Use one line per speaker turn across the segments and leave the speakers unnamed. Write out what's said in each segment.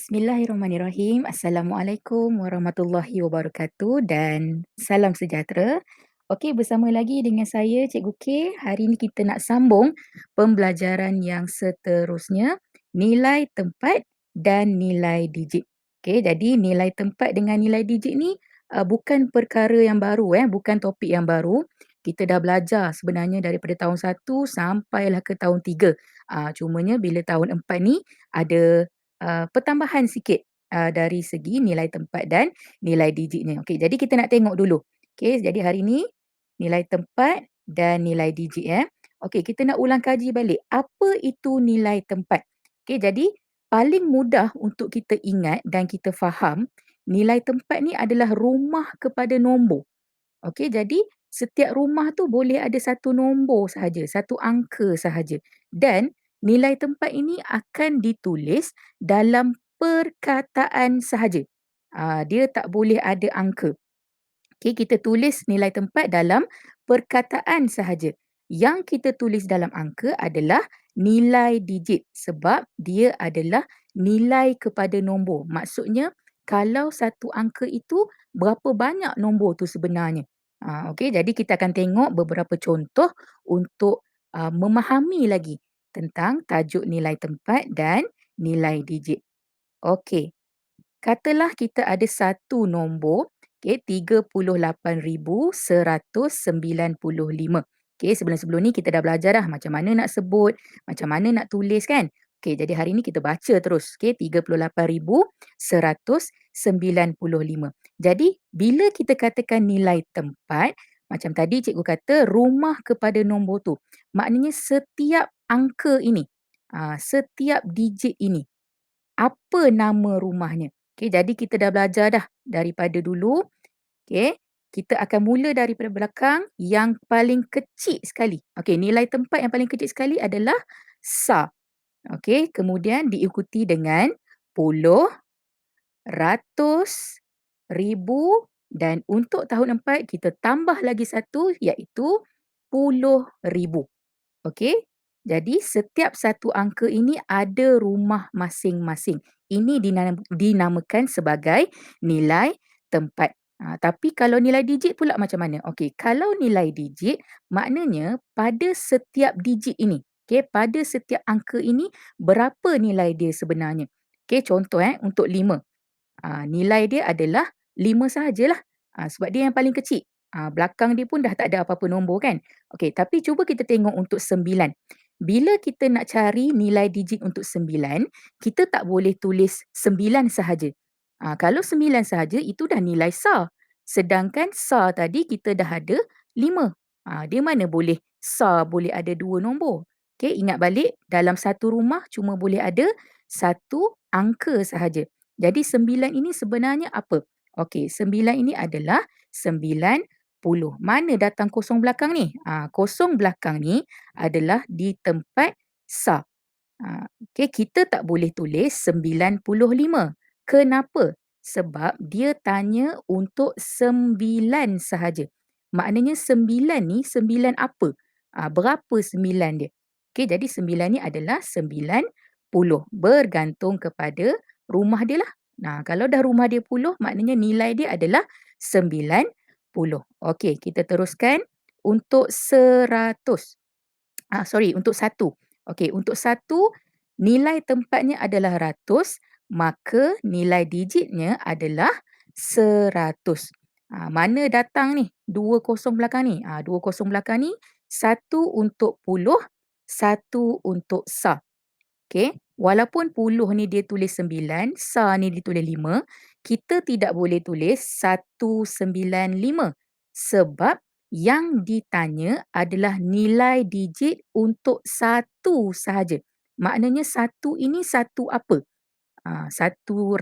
Bismillahirrahmanirrahim. Assalamualaikum warahmatullahi wabarakatuh dan salam sejahtera. Okey, bersama lagi dengan saya Cikgu K. Hari ini kita nak sambung pembelajaran yang seterusnya, nilai tempat dan nilai digit. Okey, jadi nilai tempat dengan nilai digit ni bukan perkara yang baru, bukan topik yang baru. Kita dah belajar sebenarnya daripada tahun 1 sampailah ke tahun 3. Cumanya bila tahun 4 ni ada pertambahan sikit dari segi nilai tempat dan nilai digitnya. Okey, jadi kita nak tengok dulu. Okey, jadi hari ni nilai tempat dan nilai digit Okey, kita nak ulang kaji balik. Apa itu nilai tempat? Okey, jadi paling mudah untuk kita ingat dan kita faham, nilai tempat ni adalah rumah kepada nombor. Okey, jadi setiap rumah tu boleh ada satu nombor sahaja, satu angka sahaja. Dan nilai tempat ini akan ditulis dalam perkataan sahaja. Dia tak boleh ada angka. Okey, kita tulis nilai tempat dalam perkataan sahaja. Yang kita tulis dalam angka adalah nilai digit sebab dia adalah nilai kepada nombor. Maksudnya kalau satu angka itu berapa banyak nombor tu sebenarnya. Okey, jadi kita akan tengok beberapa contoh untuk memahami lagi tentang tajuk nilai tempat dan nilai digit. Okey. Katalah kita ada satu nombor, okey, 38,195. Okey, sebelum-sebelum ni kita dah belajar dah macam mana nak sebut, macam mana nak tulis kan. Okey, jadi hari ni kita baca terus. Okey, 38,195. Jadi, bila kita katakan nilai tempat, macam tadi cikgu kata rumah kepada nombor tu. Maknanya setiap angka ini, setiap digit ini, apa nama rumahnya? Okey, jadi kita dah belajar dah daripada dulu. Okey, kita akan mula daripada belakang yang paling kecil sekali. Okey, nilai tempat yang paling kecil sekali adalah SAR. Okey, kemudian diikuti dengan puluh, ratus, ribu dan untuk tahun 4 kita tambah lagi satu iaitu puluh ribu. Okey. Jadi setiap satu angka ini ada rumah masing-masing. Ini dinamakan sebagai nilai tempat. Tapi kalau nilai digit pula macam mana? Okey, kalau nilai digit maknanya pada setiap digit ini, okey, pada setiap angka ini berapa nilai dia sebenarnya? Okey, contoh untuk 5. Nilai dia adalah 5 sahajalah. Sebab dia yang paling kecil. Belakang dia pun dah tak ada apa-apa nombor kan. Okey, tapi cuba kita tengok untuk 9. Bila kita nak cari nilai digit untuk 9, kita tak boleh tulis 9 sahaja. Kalau 9 sahaja itu dah nilai SAR. Sedangkan SAR tadi kita dah ada 5. Dia mana boleh SAR boleh ada 2 nombor. Okey, ingat balik dalam satu rumah cuma boleh ada satu angka sahaja. Jadi 9 ini sebenarnya apa? Okey, 9 ini adalah 90. Mana datang kosong belakang ni? Kosong belakang ni adalah di tempat SAR. Okey, kita tak boleh tulis 95. Kenapa? Sebab dia tanya untuk 9 sahaja. Maknanya 9 ni 9 apa? Berapa 9 dia? Okey, jadi 9 ni adalah 90. Bergantung kepada rumah dia lah. Kalau dah rumah dia 10, maknanya nilai dia adalah 90. Okey, kita teruskan untuk 100. Untuk 1. Okey, untuk 1 nilai tempatnya adalah ratus, maka nilai digitnya adalah 100. Mana datang ni? 2 kosong belakang ni. 2 kosong belakang ni, 1 untuk puluh, 1 untuk SAR. Okey, walaupun puluh ni dia tulis 9, SAR ni ditulis 5, kita tidak boleh tulis 195 sebab yang ditanya adalah nilai digit untuk satu sahaja. Maknanya satu ini satu apa? Satu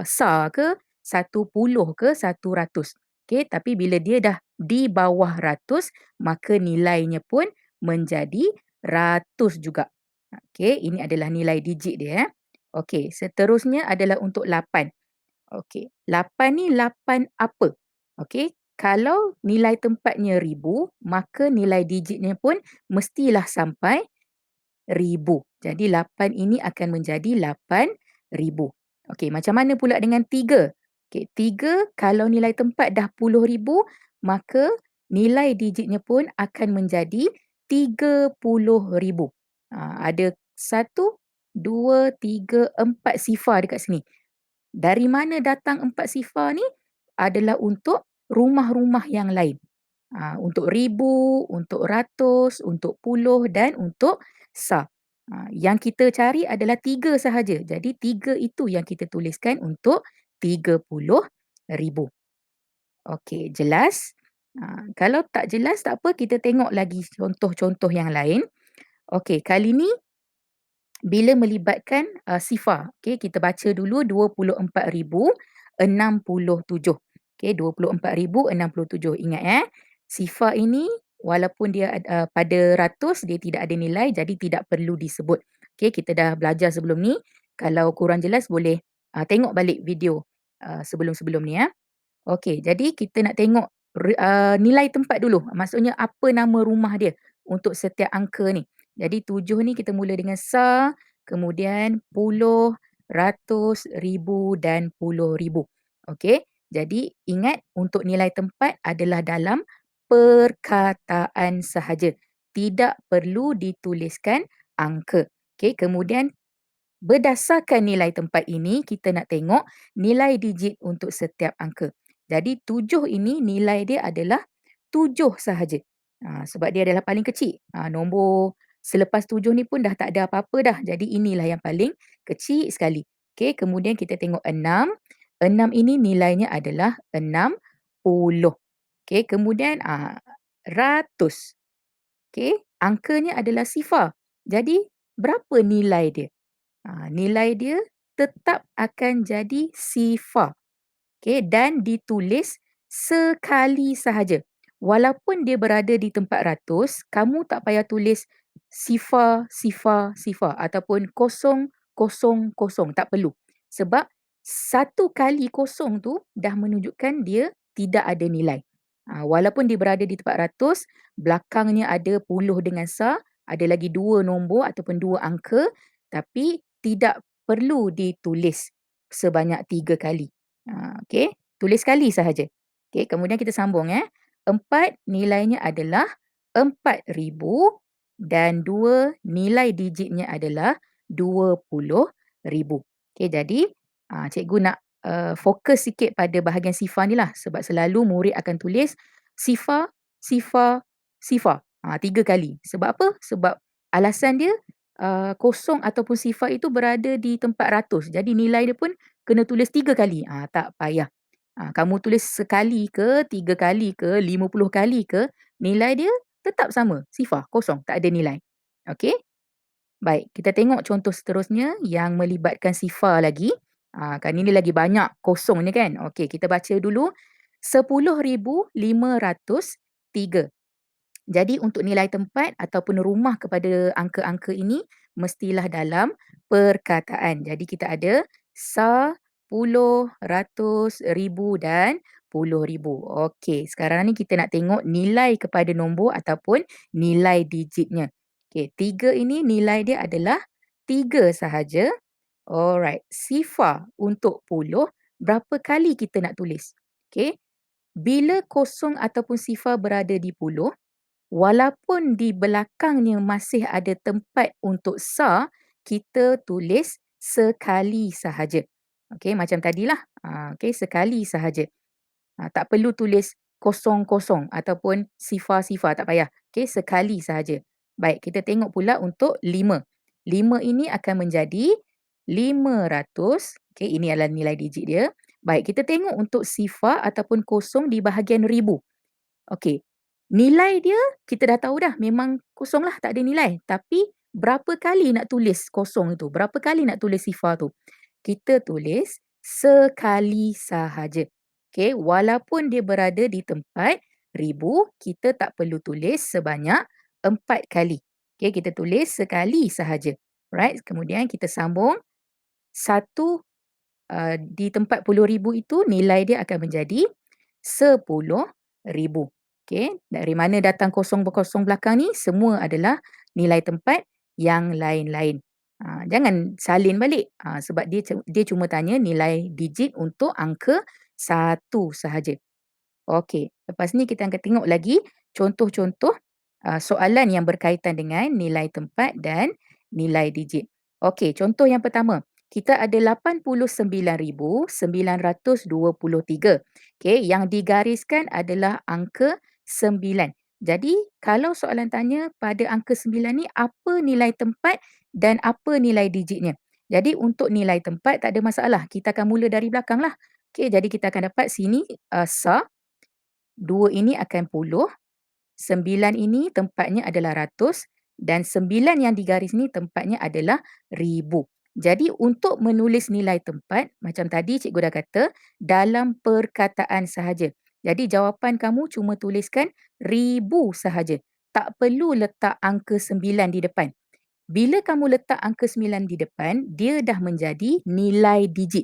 SAR ke, 10 ke, 100. Okey, tapi bila dia dah di bawah ratus, maka nilainya pun menjadi ratus juga. Okey, ini adalah nilai digit dia. Okey, seterusnya adalah untuk 8. Okey, 8 ni 8 apa? Okey, kalau nilai tempatnya 1000, maka nilai digitnya pun mestilah sampai 1000. Jadi 8 ini akan menjadi 8000. Okey, macam mana pula dengan 3? Okey, 3 kalau nilai tempat dah 10,000, maka nilai digitnya pun akan menjadi 30,000. Ada 1, 2, 3, 4 sifar dekat sini. Dari mana datang 4 sifar ni? Adalah untuk rumah-rumah yang lain. Untuk ribu, untuk ratus, untuk puluh dan untuk sah. Yang kita cari adalah 3 sahaja. Jadi 3 itu yang kita tuliskan untuk 30,000. Okey, jelas? Kalau tak jelas tak apa, kita tengok lagi contoh-contoh yang lain. Okey, kali ni bila melibatkan, sifar. Okey, kita baca dulu 24,067. Okey, 24,067. Ingat sifar ini walaupun dia pada ratus, dia tidak ada nilai, jadi tidak perlu disebut. Okey, kita dah belajar sebelum ni. Kalau kurang jelas boleh, tengok balik video, sebelum-sebelum ni Okey, jadi kita nak tengok nilai tempat dulu. Maksudnya apa nama rumah dia untuk setiap angka ni. Jadi 7 ni kita mula dengan sa, kemudian puluh, ratus, ribu dan puluh ribu. Okey, jadi ingat untuk nilai tempat adalah dalam perkataan sahaja. Tidak perlu dituliskan angka. Okey, kemudian berdasarkan nilai tempat ini, kita nak tengok nilai digit untuk setiap angka. Jadi 7 ini nilai dia adalah 7 sahaja. Sebab dia adalah paling kecil. Nombor selepas 7 ni pun dah tak ada apa-apa dah. Jadi inilah yang paling kecil sekali. Okey, kemudian kita tengok 6. 6 ini nilainya adalah 60. Okey, kemudian ratus. Okey, angkanya adalah sifar. Jadi berapa nilai dia? Nilai dia tetap akan jadi sifar. Okey, dan ditulis sekali sahaja. Walaupun dia berada di tempat ratus, kamu tak payah tulis sifar, sifar, sifar ataupun kosong, kosong, kosong. Tak perlu. Sebab satu kali kosong tu dah menunjukkan dia tidak ada nilai. Walaupun dia berada di tempat ratus, belakangnya ada puluh dengan sah, ada lagi dua nombor ataupun dua angka, tapi tidak perlu ditulis sebanyak 3 kali. Okey, tulis sekali sahaja. Okey, kemudian kita sambung 4 nilainya adalah 4,000 dan 2 nilai digitnya adalah 20,000. Okey, jadi cikgu nak fokus sikit pada bahagian sifar ni lah sebab selalu murid akan tulis sifar, sifar, sifar. 3 kali. Sebab apa? Sebab alasan dia kosong ataupun sifar itu berada di tempat ratus. Jadi nilai dia pun kena tulis 3 kali. Tak payah. Kamu tulis sekali ke, 3 kali ke, 50 kali ke, nilai dia tetap sama. Sifar, kosong, tak ada nilai. Okey? Baik, kita tengok contoh seterusnya yang melibatkan sifar lagi. Kan ini lagi banyak kosongnya kan. Okey, kita baca dulu. 10,503. Jadi untuk nilai tempat ataupun rumah kepada angka-angka ini mestilah dalam perkataan. Jadi kita ada sa, puluh, ratus, ribu dan puluh ribu. Okey, sekarang ni kita nak tengok nilai kepada nombor ataupun nilai digitnya. Okey, 3 ini nilai dia adalah 3 sahaja. Alright, sifar untuk puluh, berapa kali kita nak tulis? Okey, bila kosong ataupun sifar berada di puluh, walaupun di belakangnya masih ada tempat untuk sa, kita tulis sekali sahaja. Okey, macam tadilah. Okey, sekali sahaja. Tak perlu tulis kosong-kosong ataupun sifar-sifar, tak payah. Okey, sekali sahaja. Baik, kita tengok pula untuk 5. 5 ini akan menjadi 500. Okey, ini adalah nilai digit dia. Baik, kita tengok untuk sifar ataupun kosong di bahagian ribu. Okey, nilai dia kita dah tahu dah memang kosong lah, tak ada nilai. Tapi berapa kali nak tulis kosong itu? Berapa kali nak tulis sifar tu? Kita tulis sekali sahaja. Okey, walaupun dia berada di tempat ribu, kita tak perlu tulis sebanyak 4 kali. Okey, kita tulis sekali sahaja. Right, kemudian kita sambung. Satu di tempat puluh ribu itu nilai dia akan menjadi 10,000. Okey, dari mana datang kosong berkosong belakang ni? Semua adalah nilai tempat yang lain-lain. Jangan salin balik, sebab dia cuma tanya nilai digit untuk angka satu sahaja. Okey, lepas ni kita akan tengok lagi contoh-contoh, soalan yang berkaitan dengan nilai tempat dan nilai digit. Okey, contoh yang pertama, kita ada 89,923. Okey, yang digariskan adalah angka 9. Jadi, kalau soalan tanya pada angka 9 ni apa nilai tempat dan apa nilai digitnya? Jadi untuk nilai tempat tak ada masalah, kita akan mula dari belakanglah. Okey, jadi kita akan dapat sini, sah. 2 ini akan puluh, 9 ini tempatnya adalah ratus dan 9 yang digaris ni tempatnya adalah ribu. Jadi untuk menulis nilai tempat, macam tadi cikgu dah kata, dalam perkataan sahaja. Jadi jawapan kamu cuma tuliskan ribu sahaja. Tak perlu letak angka 9 di depan. Bila kamu letak angka 9 di depan, dia dah menjadi nilai digit.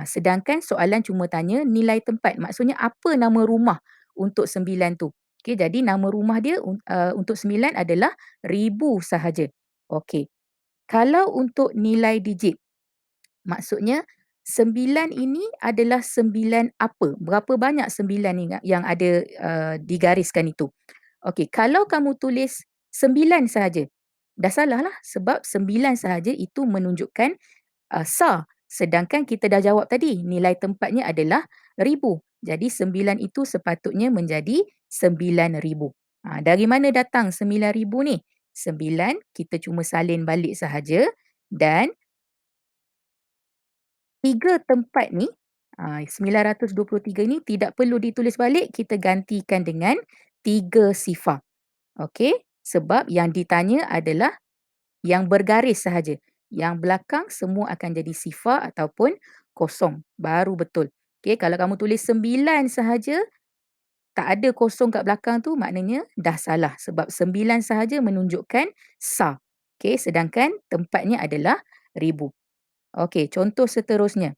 Sedangkan soalan cuma tanya nilai tempat. Maksudnya apa nama rumah untuk 9 tu. Okey, jadi nama rumah dia untuk 9 adalah ribu sahaja. Okey. Kalau untuk nilai digit, maksudnya 9 ini adalah 9 apa? Berapa banyak 9 ni yang ada digariskan itu? Okey, kalau kamu tulis 9 sahaja, dah salah lah sebab 9 sahaja itu menunjukkan sah. Sedangkan kita dah jawab tadi, nilai tempatnya adalah ribu. Jadi 9 itu sepatutnya menjadi 9,000. Dari mana datang 9,000 ni? 9 kita cuma salin balik sahaja dan 3 tempat ni, 923 ni tidak perlu ditulis balik, kita gantikan dengan 3 sifar. Okey? Sebab yang ditanya adalah yang bergaris sahaja. Yang belakang semua akan jadi sifar ataupun kosong. Baru betul. Okey, kalau kamu tulis 9 sahaja, tak ada kosong kat belakang tu maknanya dah salah. Sebab 9 sahaja menunjukkan sah. Okey, sedangkan tempatnya adalah ribu. Okey, contoh seterusnya.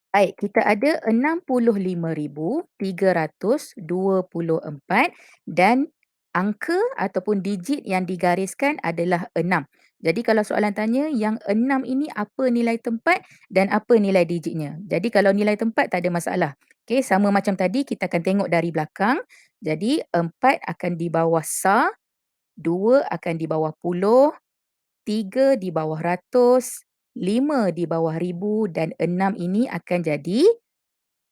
Baik, kita ada 65,324 dan angka ataupun digit yang digariskan adalah 6. Jadi kalau soalan tanya yang 6 ini apa nilai tempat dan apa nilai digitnya. Jadi kalau nilai tempat tak ada masalah. Okey, sama macam tadi kita akan tengok dari belakang. Jadi 4 akan di bawah sah, 2 akan di bawah puluh, 3 di bawah ratus, 5 di bawah ribu dan 6 ini akan jadi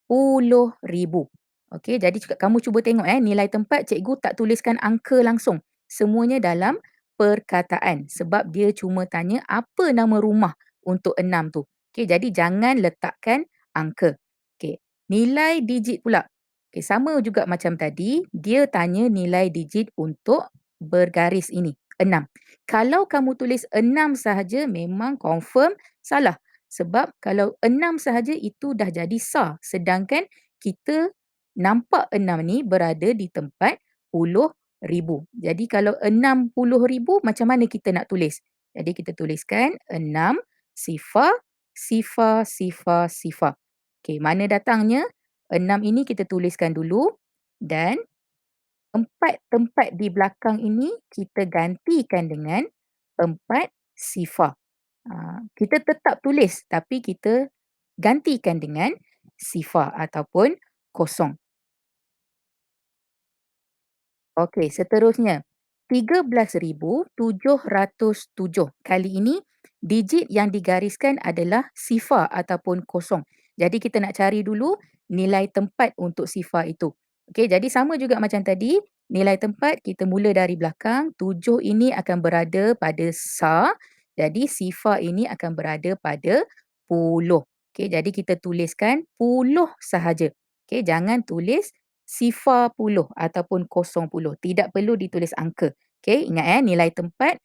10,000. Okey, jadi kamu cuba tengok nilai tempat cikgu tak tuliskan angka langsung. Semuanya dalam perkataan sebab dia cuma tanya apa nama rumah untuk 6 tu. Okey, jadi jangan letakkan angka. Okey, nilai digit pula. Okey, sama juga macam tadi, dia tanya nilai digit untuk bergaris ini, 6. Kalau kamu tulis 6 sahaja memang confirm salah. Sebab kalau 6 sahaja itu dah jadi sah. Sedangkan kita nampak 6 ni berada di tempat puluh ribu. Jadi kalau 60,000 macam mana kita nak tulis? Jadi kita tuliskan 6 sifar, sifar, sifar, sifar. Okey, mana datangnya? 6 ini kita tuliskan dulu dan 4 tempat di belakang ini kita gantikan dengan 4 sifar. Kita tetap tulis tapi kita gantikan dengan sifar ataupun kosong. Okey, seterusnya 13,707. Kali ini digit yang digariskan adalah sifar ataupun kosong. Jadi kita nak cari dulu nilai tempat untuk sifar itu. Okey, jadi sama juga macam tadi, nilai tempat kita mula dari belakang, 7 ini akan berada pada sah, jadi sifar ini akan berada pada puluh. Okey, jadi kita tuliskan puluh sahaja. Okey, jangan tulis sifar puluh ataupun kosong puluh. Tidak perlu ditulis angka. Okey, ingat nilai tempat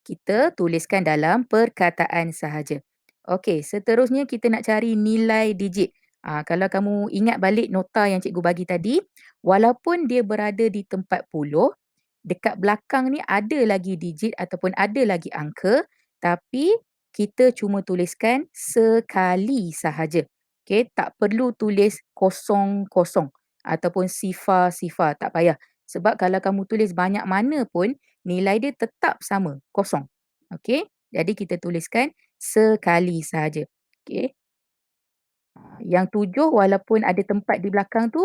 kita tuliskan dalam perkataan sahaja. Okey, seterusnya kita nak cari nilai digit. Kalau kamu ingat balik nota yang cikgu bagi tadi, walaupun dia berada di tempat puluh, dekat belakang ni ada lagi digit ataupun ada lagi angka, tapi kita cuma tuliskan sekali sahaja. Okey, tak perlu tulis kosong kosong ataupun sifar-sifar, tak payah. Sebab kalau kamu tulis banyak mana pun, nilai dia tetap sama, kosong. Okey? Jadi kita tuliskan sekali sahaja. Okey? Yang 7 walaupun ada tempat di belakang tu,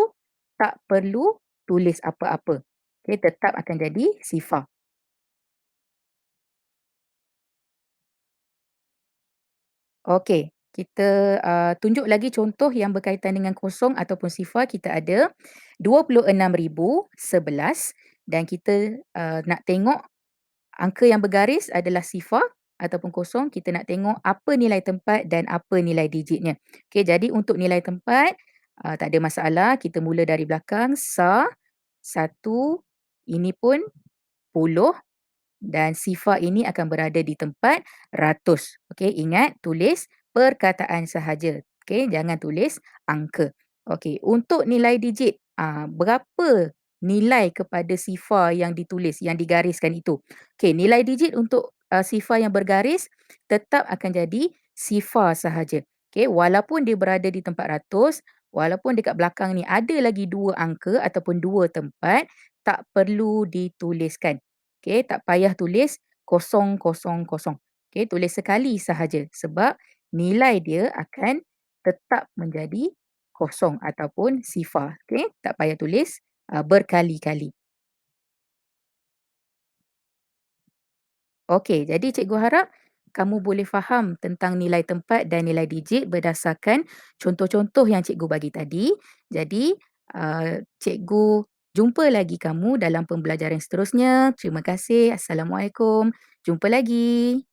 tak perlu tulis apa-apa. Okey, tetap akan jadi sifar. Okey, kita, tunjuk lagi contoh yang berkaitan dengan kosong ataupun sifar. Kita ada 26,011 dan kita, nak tengok angka yang bergaris adalah sifar ataupun kosong. Kita nak tengok apa nilai tempat dan apa nilai digitnya. Okey, jadi untuk nilai tempat, tak ada masalah. Kita mula dari belakang. Satu, ini pun puluh dan sifar ini akan berada di tempat ratus. Okey, ingat tulis perkataan sahaja. Okey, jangan tulis angka. Okey, untuk nilai digit, berapa nilai kepada sifar yang ditulis, yang digariskan itu? Okey, nilai digit untuk, sifar yang bergaris tetap akan jadi sifar sahaja. Okey, walaupun dia berada di tempat ratus, walaupun dekat belakang ni ada lagi 2 angka ataupun 2 tempat, tak perlu dituliskan. Okey, tak payah tulis kosong kosong kosong. Okey, tulis sekali sahaja sebab nilai dia akan tetap menjadi kosong ataupun sifar. Okey, tak payah tulis, berkali-kali. Okey, jadi cikgu harap kamu boleh faham tentang nilai tempat dan nilai digit berdasarkan contoh-contoh yang cikgu bagi tadi. Jadi, cikgu jumpa lagi kamu dalam pembelajaran seterusnya. Terima kasih. Assalamualaikum. Jumpa lagi.